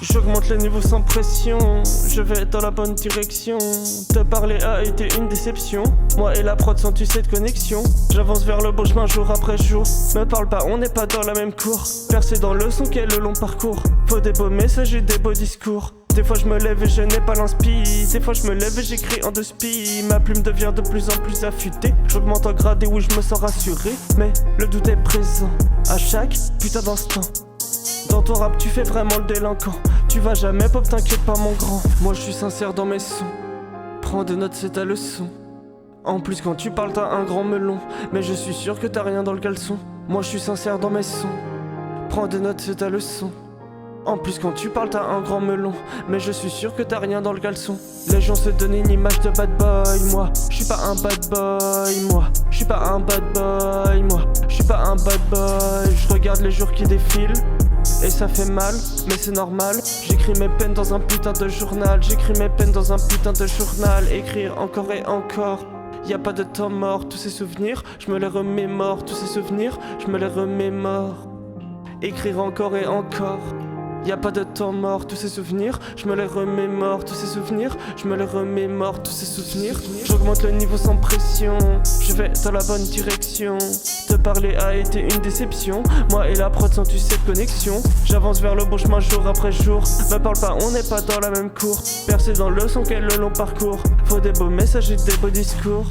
J'augmente le niveau sans pression, je vais dans la bonne direction. Te parler a été une déception. Moi et la prod sans tu sais de connexion. J'avance vers le beau chemin jour après jour. Me parle pas, on n'est pas dans la même cour. Percé dans le son qu'est le long parcours. Faut des beaux messages et des beaux discours. Des fois je me lève et je n'ai pas l'inspi. Des fois je me lève et j'écris en deux spi. Ma plume devient de plus en plus affûtée. J'augmente en grade et oui je me sens rassuré. Mais le doute est présent à chaque putain d'instant. Dans ton rap tu fais vraiment le délinquant. Tu vas jamais pop, t'inquiète pas mon grand. Moi je suis sincère dans mes sons. Prends des notes c'est ta leçon. En plus quand tu parles t'as un grand melon. Mais je suis sûr que t'as rien dans le caleçon. Moi je suis sincère dans mes sons. Prends des notes c'est ta leçon. En plus quand tu parles t'as un grand melon. Mais je suis sûr que t'as rien dans le caleçon. Les gens se donnent une image de bad boy. Moi, je suis pas un bad boy. Moi, je suis pas un bad boy. Moi, je suis pas un bad boy. Je regarde les jours qui défilent et ça fait mal, mais c'est normal. J'écris mes peines dans un putain de journal. J'écris mes peines dans un putain de journal. Écrire encore et encore. Y a pas de temps mort, tous ces souvenirs, je me les remémore. Tous ces souvenirs, je me les remémore. Écrire encore et encore. Y a pas de temps mort, tous ces souvenirs, je me les remémore. Tous ces souvenirs, je me les remémore. Tous ces souvenirs, j'augmente le niveau sans pression. Je vais dans la bonne direction. Te parler a été une déception. Moi et la prod sans tu sais de connexion. J'avance vers le bon chemin jour après jour. Me parle pas, on n'est pas dans la même cour. Percé dans le son qu'est le long parcours. Faut des beaux messages et des beaux discours.